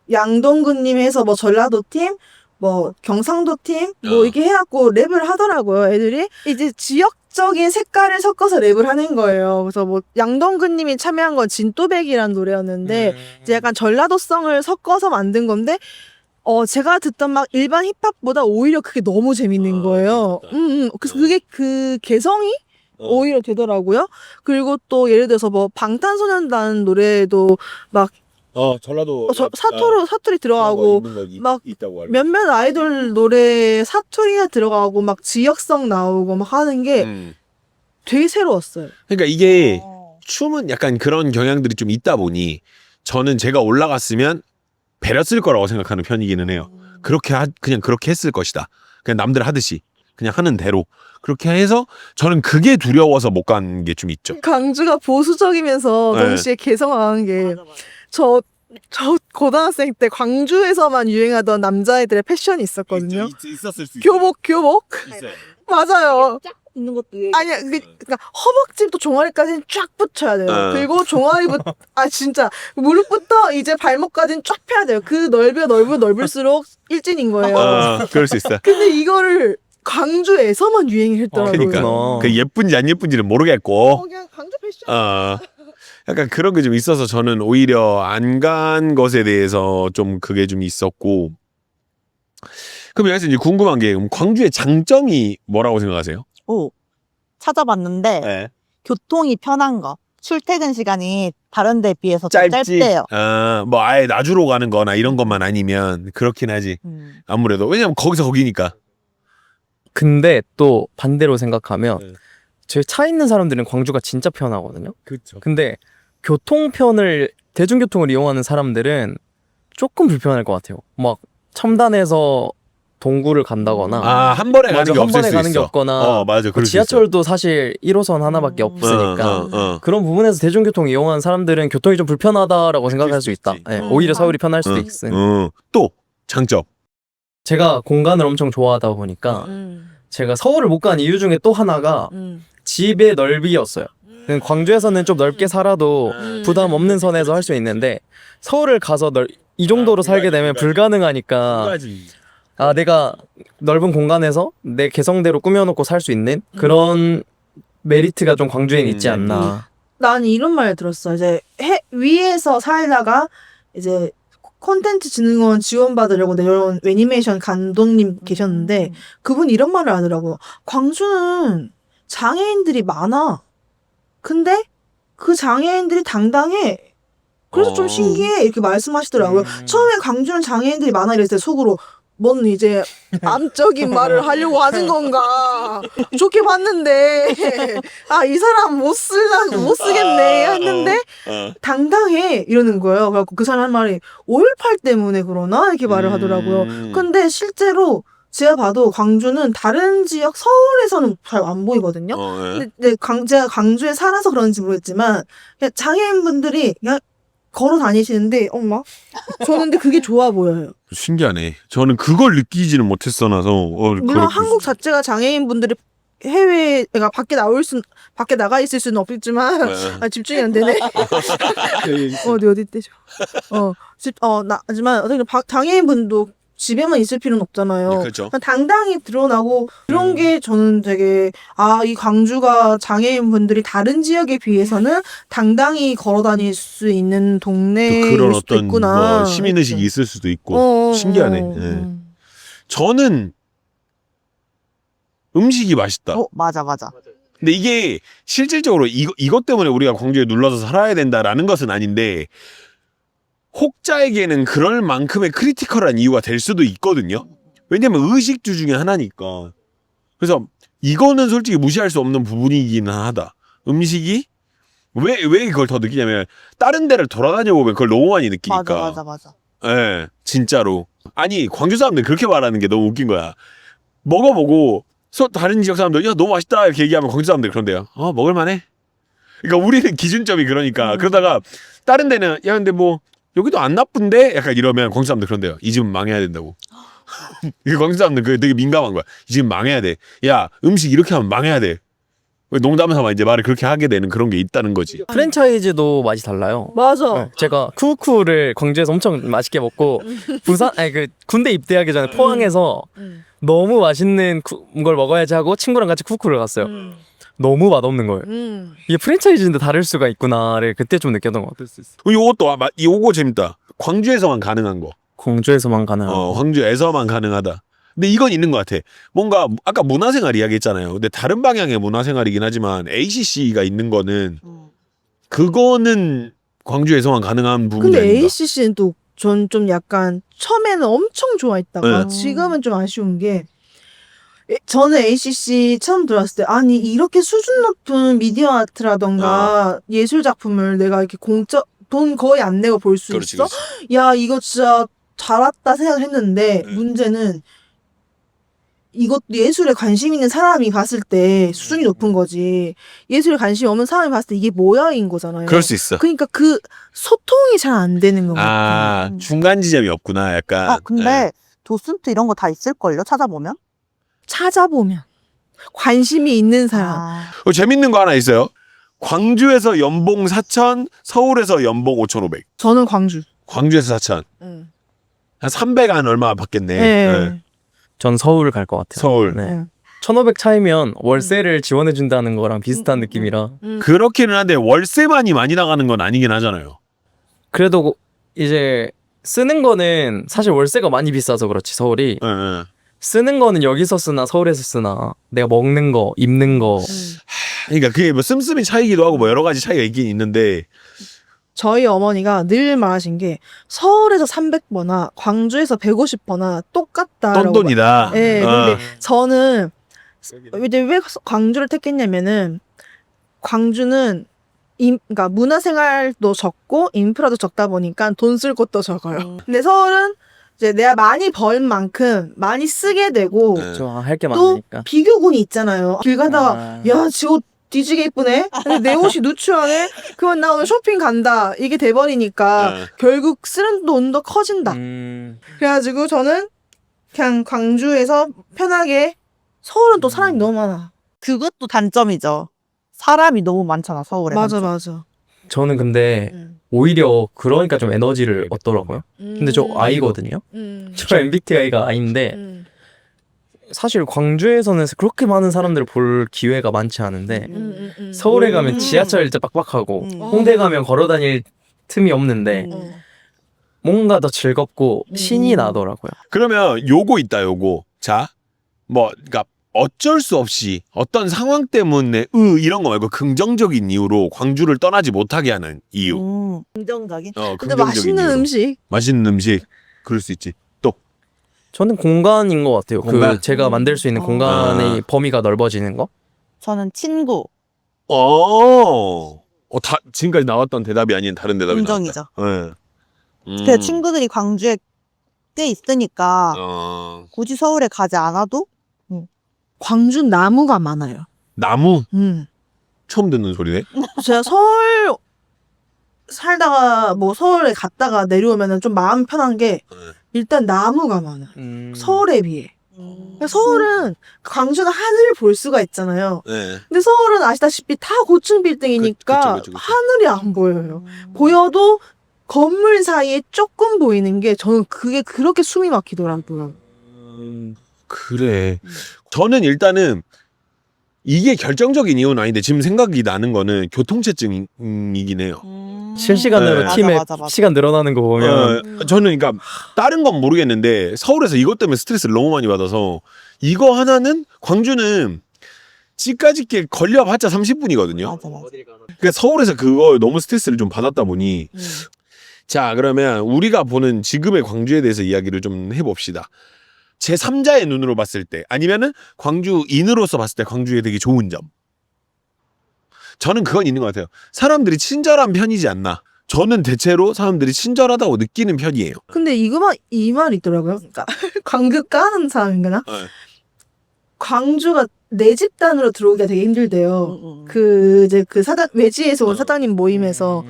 Speaker 2: 양동근님 해서 뭐 전라도 팀, 뭐 경상도 팀, 뭐 이렇게 해갖고 랩을 하더라고요. 애들이 이제 지역적인 색깔을 섞어서 랩을 하는 거예요. 그래서 뭐 양동근님이 참여한 건 진또백이라는 노래였는데 이제 약간 전라도성을 섞어서 만든 건데. 제가 듣던 막 일반 힙합보다 오히려 그게 너무 재밌는 거예요. 그래서 그게 그 개성이 오히려 되더라고요. 그리고 또 예를 들어서 뭐 방탄소년단 노래도 막
Speaker 1: 전라도
Speaker 2: 사투리 들어가고 막 몇몇 아이돌 노래 사투리가 들어가고 막 지역성 나오고 막 하는 게 되게 새로웠어요.
Speaker 1: 그러니까 이게 춤은 약간 그런 경향들이 좀 있다 보니 저는 제가 올라갔으면 배렸을 거라고 생각하는 편이기는 해요. 그냥 그렇게 했을 것이다. 그냥 남들 하듯이 그냥 하는 대로 그렇게 해서 저는 그게 두려워서 못 간 게 좀 있죠.
Speaker 2: 광주가 보수적이면서
Speaker 1: 네.
Speaker 2: 동시에 개성 강한 게 저 고등학생 때 광주에서만 유행하던 남자애들의 패션이 있었거든요.
Speaker 1: 있었을 수 있어요.
Speaker 2: 교복 맞아요.
Speaker 4: 있는 것도
Speaker 2: 아니야, 그러니까 허벅지부터 종아리까지는 쫙 붙여야 돼요. 그리고 종아리부터 진짜 무릎부터 이제 발목까지는 쫙 펴야 돼요. 그 넓을수록 일진인 거예요.
Speaker 1: 그럴 수 있어.
Speaker 2: 근데 이거를 광주에서만 유행을 했더라고요.
Speaker 1: 그러니까 그 예쁜지 안 예쁜지는 모르겠고
Speaker 2: 그냥 광주 패션.
Speaker 1: 약간 그런 게 좀 있어서 저는 오히려 안 간 것에 대해서 좀 그게 좀 있었고. 그럼 여기서 이제 궁금한 게 그럼 광주의 장점이 뭐라고 생각하세요?
Speaker 4: 찾아봤는데
Speaker 1: 네.
Speaker 4: 교통이 편한 거. 출퇴근 시간이 다른 데에 비해서 더 짧대요.
Speaker 1: 뭐 아예 나주로 가는 거나 이런 것만 아니면 그렇긴 하지. 아무래도 왜냐면 거기서 거기니까.
Speaker 3: 근데 또 반대로 생각하면
Speaker 1: 네.
Speaker 3: 제 차 있는 사람들은 광주가 진짜 편하거든요.
Speaker 1: 그렇죠.
Speaker 3: 근데 교통편을 대중교통을 이용하는 사람들은 조금 불편할 것 같아요. 막 첨단에서 동구를 간다거나
Speaker 1: 한 번에 가는
Speaker 3: 맞아,
Speaker 1: 게
Speaker 3: 한
Speaker 1: 없을
Speaker 3: 번에
Speaker 1: 수
Speaker 3: 가는 게
Speaker 1: 있어.
Speaker 3: 없거나
Speaker 1: 맞아. 그럴 수
Speaker 3: 지하철도 사실 1호선 하나밖에 없으니까
Speaker 1: 있어.
Speaker 3: 그런 부분에서 대중교통 이용하는 사람들은 교통이 좀 불편하다라고 생각할 수 있다.
Speaker 1: 있지.
Speaker 3: 네, 오히려 서울이 편할 수도 있으니.
Speaker 1: 또 장점.
Speaker 3: 제가 공간을 엄청 좋아하다 보니까 제가 서울을 못 간 이유 중에 또 하나가 집의 넓이였어요. 광주에서는 좀 넓게 살아도 부담 없는 선에서 할 수 있는데 서울을 가서 이 정도로 살게 되면 불가능하니까 내가 넓은 공간에서 내 개성대로 꾸며놓고 살 수 있는 그런 메리트가 좀 광주엔 있지 않나.
Speaker 2: 난 이런 말 들었어. 이제 위에서 살다가 이제 콘텐츠 진흥원 지원받으려고 내려온 애니메이션 감독님 계셨는데 그분 이런 말을 하더라고요. 광주는 장애인들이 많아. 근데 그 장애인들이 당당해. 그래서 좀 신기해. 이렇게 말씀하시더라고요. 처음에 광주는 장애인들이 많아 이랬을 때 속으로 뭔 이제 암적인 말을 하려고 하는 건가. 좋게 봤는데 이 사람 못 쓰겠네 했는데 당당해 이러는 거예요. 그래갖고 그 사람 한 말이 5.18 때문에 그러나 이렇게 말을 하더라고요. 근데 실제로 제가 봐도 광주는 다른 지역 서울에서는 잘 안 보이거든요. 근데 제가 광주에 살아서 그런지 모르겠지만 그냥 장애인분들이 그냥 걸어 다니시는데 저는 근데 그게 좋아 보여요.
Speaker 1: 신기하네. 저는 그걸 느끼지는 못했어놔서.
Speaker 2: 물론 한국 자체가 장애인분들이 해외, 그러니까 밖에 나가 있을 수는 없겠지만, 집중이 안 되네. 어디 떼죠. 하지만 어떻게 장애인분도 집에만 있을 필요는 없잖아요.
Speaker 1: 네, 그렇죠.
Speaker 2: 그냥 당당히 드러나고 그런 게 저는 되게 이 광주가 장애인분들이 다른 지역에 비해서는 당당히 걸어 다닐 수 있는
Speaker 1: 또
Speaker 2: 동네일
Speaker 1: 그런
Speaker 2: 수도
Speaker 1: 어떤
Speaker 2: 있구나.
Speaker 1: 뭐 시민의식이 있을 수도 있고
Speaker 2: 어,
Speaker 1: 신기하네.
Speaker 2: 어,
Speaker 1: 예.
Speaker 2: 어.
Speaker 1: 저는 음식이 맛있다.
Speaker 4: 맞아.
Speaker 1: 근데 이게 실질적으로 이것 때문에 우리가 광주에 눌러서 살아야 된다라는 것은 아닌데 혹자에게는 그럴 만큼의 크리티컬한 이유가 될 수도 있거든요. 왜냐면 의식주 중에 하나니까. 그래서 이거는 솔직히 무시할 수 없는 부분이기는 하다. 음식이 왜 그걸 더 느끼냐면 다른 데를 돌아다녀 보면 그걸 너무 많이 느끼니까.
Speaker 4: 맞아.
Speaker 1: 예, 진짜로. 아니 광주 사람들 그렇게 말하는 게 너무 웃긴 거야. 먹어보고 다른 지역 사람들 야 너무 맛있다 이렇게 얘기하면 광주 사람들 그런데요. 먹을만해. 그러니까 우리는 기준점이 그러니까 그러다가 다른 데는 야 근데 뭐 여기도 안 나쁜데 약간 이러면 광주 사람들 그런데요. 이 집은 망해야 된다고. 이게 광주 사람들 그게 되게 민감한 거야. 이 집은 망해야 돼. 야 음식 이렇게 하면 망해야 돼. 농담삼아 이제 말을 그렇게 하게 되는 그런 게 있다는 거지.
Speaker 3: 프랜차이즈도 맛이 달라요.
Speaker 2: 맞아.
Speaker 3: 네, 제가 쿠쿠를 광주에서 엄청 맛있게 먹고 군대 입대하기 전에 포항에서 너무 맛있는 걸 먹어야지 하고 친구랑 같이 쿠쿠를 갔어요. 너무 맛없는 거예요. 이게 프랜차이즈인데 다를 수가 있구나를 그때 좀 느꼈던 것 같아요.
Speaker 1: 요것도 요거 재밌다. 광주에서만 가능한 거.
Speaker 3: 광주에서만 가능한
Speaker 1: 광주에서만 가능하다. 근데 이건 있는 것 같아. 뭔가 아까 문화생활 이야기했잖아요. 근데 다른 방향의 문화생활이긴 하지만 ACC가 있는 거는 그거는 광주에서만 가능한 부분이
Speaker 2: 근데
Speaker 1: 아닌가.
Speaker 2: ACC는 또 전 좀 약간 처음에는 엄청 좋아했다가
Speaker 1: 네.
Speaker 2: 지금은 좀 아쉬운 게 저는 ACC 처음 들어왔을 때 아니 이렇게 수준 높은 미디어 아트라던가 예술 작품을 내가 이렇게 돈 거의 안 내고 볼 수
Speaker 1: 그렇지,
Speaker 2: 있어?
Speaker 1: 그렇지.
Speaker 2: 야 이거 진짜 잘 왔다 생각했는데
Speaker 1: 네.
Speaker 2: 문제는 이것도 예술에 관심 있는 사람이 봤을 때 수준이 높은 거지 예술에 관심 없는 사람이 봤을 때 이게 뭐야인 거잖아요.
Speaker 1: 그럴 수 있어.
Speaker 2: 그러니까 그 소통이 잘 안 되는 것 같아.
Speaker 1: 중간 지점이 없구나. 약간.
Speaker 4: 근데 도슨트 이런 거 다 있을걸요? 찾아보면?
Speaker 2: 찾아보면 관심이 있는 사람.
Speaker 1: 재밌는 거 하나 있어요. 광주에서 연봉 4천, 서울에서 연봉 5,500.
Speaker 2: 저는 광주.
Speaker 1: 광주에서 4천. 한 300 안 얼마 받겠네.
Speaker 2: 네.
Speaker 3: 전 서울 갈 것 같아요.
Speaker 1: 서울.
Speaker 3: 네. 1,500 차이면 월세를 지원해준다는 거랑 비슷한 느낌이라
Speaker 1: 그렇기는 한데 월세만이 많이 나가는 건 아니긴 하잖아요.
Speaker 3: 그래도 이제 쓰는 거는 사실 월세가 많이 비싸서 그렇지 서울이
Speaker 1: 예.
Speaker 3: 쓰는 거는 여기서 쓰나 서울에서 쓰나 내가 먹는 거 입는 거
Speaker 1: 그러니까 그게 뭐 씀씀이 차이기도 하고 뭐 여러 가지 차이가 있긴 있는데
Speaker 2: 저희 어머니가 늘 말하신 게 서울에서 300번나 광주에서 150번나 똑같다라고.
Speaker 1: 똔똔이다.
Speaker 2: 네, 근데 저는 이제 왜 광주를 택했냐면은 광주는 그러니까 문화생활도 적고 인프라도 적다 보니까 돈 쓸 것도 적어요. 근데 서울은 이제 내가 많이 벌 만큼 많이 쓰게 되고
Speaker 1: 네.
Speaker 3: 저 할 게
Speaker 2: 또
Speaker 3: 많으니까
Speaker 2: 비교군이 있잖아요. 길 가다가 야, 지 옷 뒤지게 이쁘네. 근데 내 옷이 누추하네. 그러면 나 오늘 쇼핑 간다. 이게 돼버리니까 결국 쓰는 돈도 커진다. 그래가지고 저는 그냥 광주에서 편하게 서울은 또 사람이 너무 많아.
Speaker 4: 그것도 단점이죠. 사람이 너무 많잖아, 서울에.
Speaker 2: 맞아.
Speaker 3: 저는 근데 오히려 그러니까 좀 에너지를 얻더라고요. 근데 저 I거든요. 저 MBTI가 I인데 사실 광주에서는 그렇게 많은 사람들을 볼 기회가 많지 않은데 서울에 가면 지하철 진짜 빡빡하고 홍대 가면 걸어 다닐 틈이 없는데 뭔가 더 즐겁고 신이 나더라고요.
Speaker 1: 그러면 요거 있다 요거. 자, 뭐 그러니까 어쩔 수 없이 어떤 상황 때문에 이런 거 말고 긍정적인 이유로 광주를 떠나지 못하게 하는 이유.
Speaker 4: 긍정적인.
Speaker 2: 근데
Speaker 1: 긍정적인
Speaker 2: 맛있는
Speaker 1: 이유로.
Speaker 2: 음식.
Speaker 1: 맛있는 음식. 그럴 수 있지. 또
Speaker 3: 저는 공간인 것 같아요.
Speaker 1: 공간?
Speaker 3: 그 제가 만들 수 있는 공간의 범위가 넓어지는 거.
Speaker 4: 저는 친구.
Speaker 1: 다 지금까지 나왔던 대답이 아닌 다른 대답이
Speaker 4: 긍정이죠.
Speaker 1: 나왔다. 네.
Speaker 4: 그 친구들이 광주에 꽤 있으니까 굳이 서울에 가지 않아도
Speaker 2: 광주는 나무가 많아요.
Speaker 1: 나무 처음 듣는 소리네.
Speaker 2: 제가 서울 살다가 뭐 서울에 갔다가 내려오면은 좀 마음 편한 게 일단 나무가 많아. 서울에 비해. 그러니까 서울은 광주는 하늘을 볼 수가 있잖아요.
Speaker 1: 네.
Speaker 2: 근데 서울은 아시다시피 다 고층 빌딩이니까
Speaker 1: 그쵸.
Speaker 2: 하늘이 안 보여요. 보여도 건물 사이에 조금 보이는 게 저는 그게 그렇게 숨이 막히더라고요.
Speaker 1: 그래. 저는 일단은 이게 결정적인 이유는 아닌데 지금 생각이 나는 거는 교통체증이긴 해요.
Speaker 3: 실시간으로
Speaker 1: 네.
Speaker 3: 팀의
Speaker 4: 맞아.
Speaker 3: 시간 늘어나는 거 보면
Speaker 1: 저는 그러니까 다른 건 모르겠는데 서울에서 이것 때문에 스트레스를 너무 많이 받아서 이거 하나는 광주는 집까지 게 걸려봤자 30분이거든요.
Speaker 4: 맞아.
Speaker 1: 그러니까 서울에서 그거 너무 스트레스를 좀 받았다 보니 자 그러면 우리가 보는 지금의 광주에 대해서 이야기를 좀 해봅시다. 제 3자의 눈으로 봤을 때 아니면은 광주인으로서 봤을 때 광주에 되게 좋은 점. 저는 그건 있는 것 같아요. 사람들이 친절한 편이지 않나. 저는 대체로 사람들이 친절하다고 느끼는 편이에요.
Speaker 2: 근데 이 말이 있더라고요. 그러니까 광주 까는 사람인가나?
Speaker 1: 네.
Speaker 2: 광주가 내 집단으로 들어오기가 되게 힘들대요. 이제 그 사장 외지에서 온 사장님 모임에서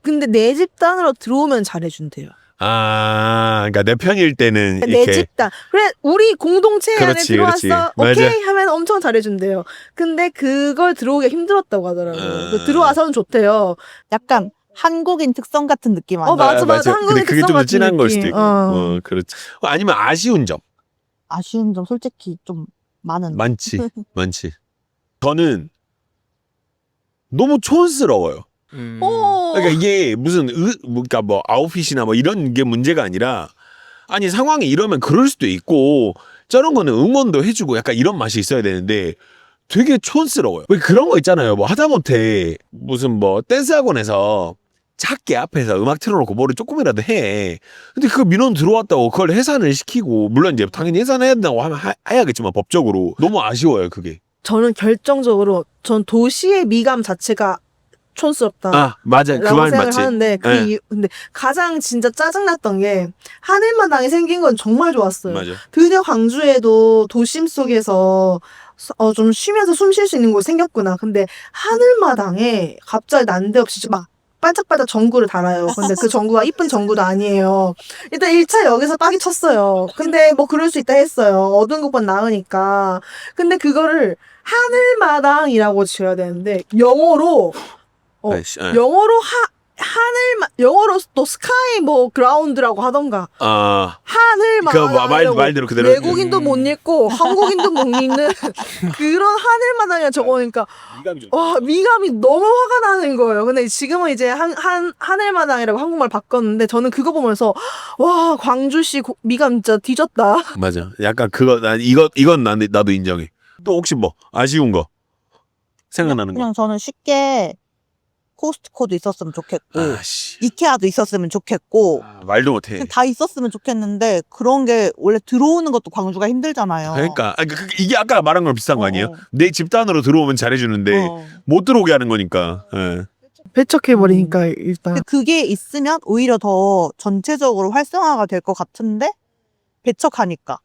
Speaker 2: 근데 내 집단으로 들어오면 잘해준대요.
Speaker 1: 그러니까 내 편일 때는
Speaker 2: 내
Speaker 1: 이렇게
Speaker 2: 집단. 그래 우리 공동체 안에
Speaker 1: 그렇지,
Speaker 2: 들어왔어.
Speaker 1: 그렇지.
Speaker 2: 오케이
Speaker 1: 맞아.
Speaker 2: 하면 엄청 잘해준대요. 근데 그걸 들어오기가 힘들었다고 하더라고요. 그 들어와서는 좋대요.
Speaker 4: 약간 한국인 특성 같은 느낌 아니야?
Speaker 2: 맞아.
Speaker 1: 근데
Speaker 2: 한국의
Speaker 1: 그게
Speaker 2: 특성
Speaker 1: 좀 더
Speaker 2: 같은
Speaker 1: 진한 걸
Speaker 2: 느낌.
Speaker 1: 수도 있고. 그렇지. 아니면 아쉬운 점
Speaker 4: 아쉬운 점 솔직히 좀 많은데.
Speaker 1: 많지. 저는 너무 촌스러워요. 그러니까 이게 무슨 그러니까 뭐 아웃핏이나 뭐 이런 게 문제가 아니라 아니 상황이 이러면 그럴 수도 있고 저런 거는 응원도 해주고 약간 이런 맛이 있어야 되는데 되게 촌스러워요. 왜 그런 거 있잖아요. 뭐 하다못해 무슨 뭐 댄스 학원에서 작게 앞에서 음악 틀어놓고 뭐를 조금이라도 해. 근데 그 민원 들어왔다고 그걸 해산을 시키고 물론 이제 당연히 해산해야 된다고 하면 해야겠지만 법적으로 너무 아쉬워요 그게.
Speaker 2: 저는 결정적으로 전 도시의 미감 자체가 촌스럽다.
Speaker 1: 맞아. 그
Speaker 2: 라고
Speaker 1: 말
Speaker 2: 생각을
Speaker 1: 맞지.
Speaker 2: 하는데
Speaker 1: 네.
Speaker 2: 근데 가장 진짜 짜증났던 게 하늘마당이 생긴 건 정말 좋았어요.
Speaker 1: 맞아.
Speaker 2: 드디어 광주에도 도심 속에서 좀 쉬면서 숨 쉴 수 있는 곳이 생겼구나. 근데 하늘마당에 갑자기 난데없이 막 반짝반짝 전구를 달아요. 근데 그 전구가 이쁜 전구도 아니에요. 일단 1차 역에서 빡이 쳤어요. 근데 뭐 그럴 수 있다 했어요. 어두운 것보다 나으니까. 근데 그거를 하늘마당이라고 지어야 되는데 영어로
Speaker 1: 아이씨, 예.
Speaker 2: 영어로 영어로 또 스카이 뭐 그라운드라고 하던가 하늘마당
Speaker 1: 그 말대로 그대로
Speaker 2: 외국인도 못 읽고 한국인도 못 읽는 그런 하늘마당이라 적어보니까
Speaker 1: 미감이 좀
Speaker 2: 미감이 너무 화가 나는 거예요. 근데 지금은 이제 하늘마당이라고 한국말 바꿨는데 저는 그거 보면서 와 광주시 미감 진짜 뒤졌다.
Speaker 1: 맞아. 약간 그거 이건 나도 인정해. 또 혹시 뭐 아쉬운 거 생각나는 거?
Speaker 4: 그냥 저는 쉽게 코스트코도 있었으면 좋겠고
Speaker 1: 아씨.
Speaker 4: 이케아도 있었으면 좋겠고
Speaker 1: 말도 못해.
Speaker 4: 그냥 다 있었으면 좋겠는데 그런 게 원래 들어오는 것도 광주가 힘들잖아요.
Speaker 1: 그러니까 이게 아까 말한 거랑 비슷한 거 아니에요? 내 집단으로 들어오면 잘해주는데
Speaker 4: 어.
Speaker 1: 못 들어오게 하는 거니까. 예.
Speaker 2: 배척해버리니까 일단
Speaker 4: 근데 그게 있으면 오히려 더 전체적으로 활성화가 될 것 같은데 배척하니까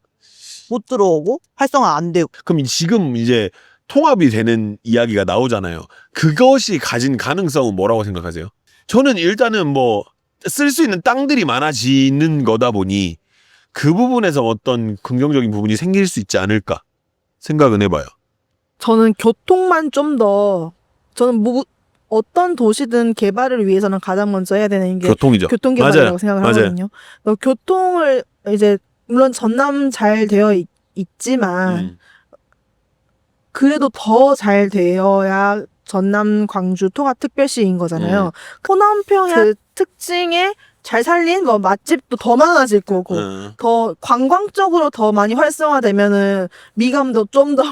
Speaker 4: 못 들어오고 활성화 안 되고.
Speaker 1: 그럼 지금 이제 통합이 되는 이야기가 나오잖아요. 그것이 가진 가능성은 뭐라고 생각하세요? 저는 일단은 뭐 쓸 수 있는 땅들이 많아지는 거다 보니 그 부분에서 어떤 긍정적인 부분이 생길 수 있지 않을까 생각은 해봐요.
Speaker 2: 저는 교통만 좀 더 저는 어떤 도시든 개발을 위해서는 가장 먼저 해야 되는 게
Speaker 1: 교통이죠.
Speaker 2: 교통 개발이라고
Speaker 1: 맞아요.
Speaker 2: 생각을
Speaker 1: 맞아요.
Speaker 2: 하거든요. 교통을 이제 물론 전남 잘 되어 있지만 그래도 더 잘 되어야 전남 광주 통합특별시인 거잖아요. 호남평야 그 특징에 잘 살린 뭐 맛집도 더 많아질 거고 더 관광적으로 더 많이 활성화되면은 미감도 좀 더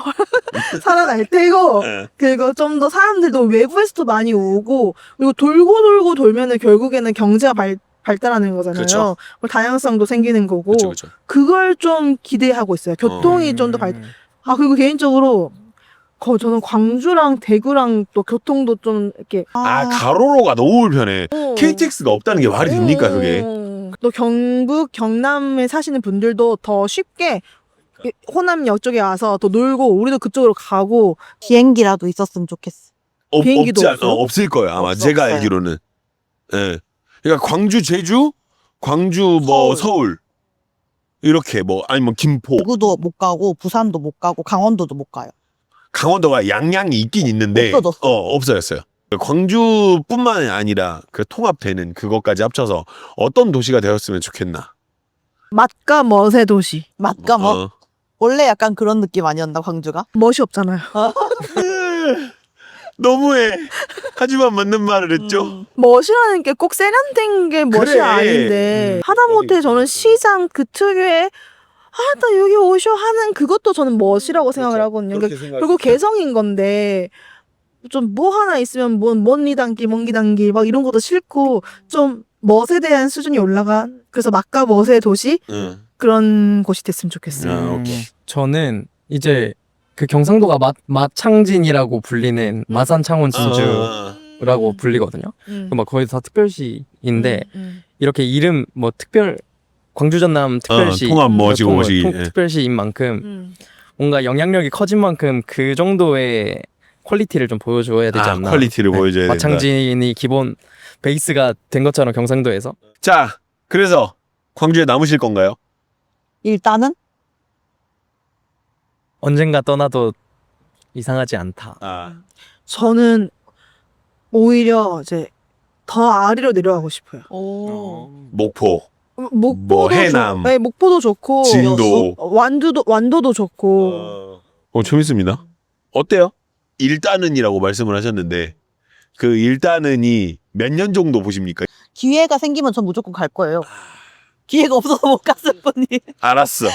Speaker 2: 살아날 테고 그리고 좀 더 사람들도 외부에서도 많이 오고 그리고 돌고 돌면은 결국에는 경제가 발달하는 거잖아요.
Speaker 1: 그쵸.
Speaker 2: 다양성도 생기는 거고
Speaker 1: 그쵸.
Speaker 2: 그걸 좀 기대하고 있어요. 교통이 좀 더 그리고 개인적으로 저는 광주랑 대구랑 또 교통도 좀 이렇게
Speaker 1: 가로로가 너무 불편해. KTX가 없다는 게 말이 됩니까 그게?
Speaker 2: 또 경북 경남에 사시는 분들도 더 쉽게 호남역 쪽에 와서 또 놀고 우리도 그쪽으로 가고
Speaker 4: 비행기라도 있었으면 좋겠어.
Speaker 2: 비행기도
Speaker 1: 없을 거예요 아마
Speaker 4: 없어요.
Speaker 1: 제가 알기로는. 예. 그러니까 광주, 제주, 광주 뭐 서울 이렇게 뭐 아니면 김포,
Speaker 4: 대구도 못 가고 부산도 못 가고 강원도도 못 가요.
Speaker 1: 강원도가 양양이 있긴 있는데
Speaker 4: 없어졌어.
Speaker 1: 없어졌어요. 광주뿐만 아니라 그 통합되는 그것까지 합쳐서 어떤 도시가 되었으면 좋겠나?
Speaker 2: 맛과 멋의 도시.
Speaker 4: 맛과 뭐
Speaker 1: 어.
Speaker 4: 원래 약간 그런 느낌 아니었나 광주가?
Speaker 2: 멋이 없잖아요.
Speaker 1: 너무해. 하지만 맞는 말을 했죠.
Speaker 2: 멋이라는 게 꼭 세련된 게 멋이
Speaker 1: 그래.
Speaker 2: 아닌데 하다못해 저는 시장 그 특유의 나 여기 오셔 하는 그것도 저는 멋이라고 생각을 하거든요. 그러니까 결국 개성인 건데 좀 뭐 하나 있으면 뭔 이단기 먼기 단기 막 이런 것도 싫고 좀 멋에 대한 수준이 올라간 그래서 맛과 멋의 도시
Speaker 1: 응.
Speaker 2: 그런 곳이 됐으면 좋겠어요.
Speaker 1: 아, 오케이.
Speaker 3: 저는 이제 그 경상도가 마창진이라고 불리는 마산 창원 진주라고 불리거든요. 막 거의 다 특별시인데 이렇게 이름 뭐 특별 광주 전남 특별시
Speaker 1: 통합 뭐지고 뭐지.
Speaker 3: 특별시인 만큼 뭔가 영향력이 커진 만큼 그 정도의 퀄리티를 좀 보여줘야 되지 않나.
Speaker 1: 퀄리티를 보여줘야 된다.
Speaker 3: 마창진이 기본 베이스가 된 것처럼 경상도에서
Speaker 1: 자, 그래서 광주에 남으실 건가요?
Speaker 4: 일단은
Speaker 3: 언젠가 떠나도 이상하지 않다.
Speaker 1: 아,
Speaker 2: 저는 오히려 이제 더 아래로 내려가고 싶어요.
Speaker 1: 목포,
Speaker 2: 목포도
Speaker 1: 뭐 해남.
Speaker 2: 네, 목포도 좋고
Speaker 1: 진도.
Speaker 2: 완도도 좋고
Speaker 1: 재밌습니다. 어때요? 일단은이라고 말씀을 하셨는데 그 일단은이 몇 년 정도 보십니까?
Speaker 4: 기회가 생기면 전 무조건 갈 거예요. 기회가 없어서 못 갔을 뿐이.
Speaker 1: 알았어.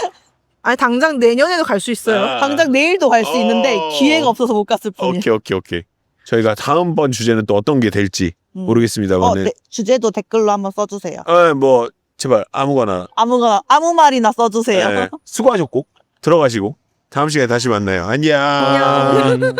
Speaker 2: 아니 당장 내년에도 갈 수 있어요.
Speaker 1: 아.
Speaker 4: 당장 내일도 갈 수 있는데 기회가 없어서 못 갔을 뿐이.
Speaker 1: 오케이. 저희가 다음번 주제는 또 어떤 게 될지 모르겠습니다만은.
Speaker 4: 네, 주제도 댓글로 한번 써주세요.
Speaker 1: 뭐 제발 아무거나.
Speaker 4: 아무 말이나 써주세요.
Speaker 1: 네, 수고하셨고 들어가시고 다음 시간에 다시 만나요. 안녕.
Speaker 2: 안녕.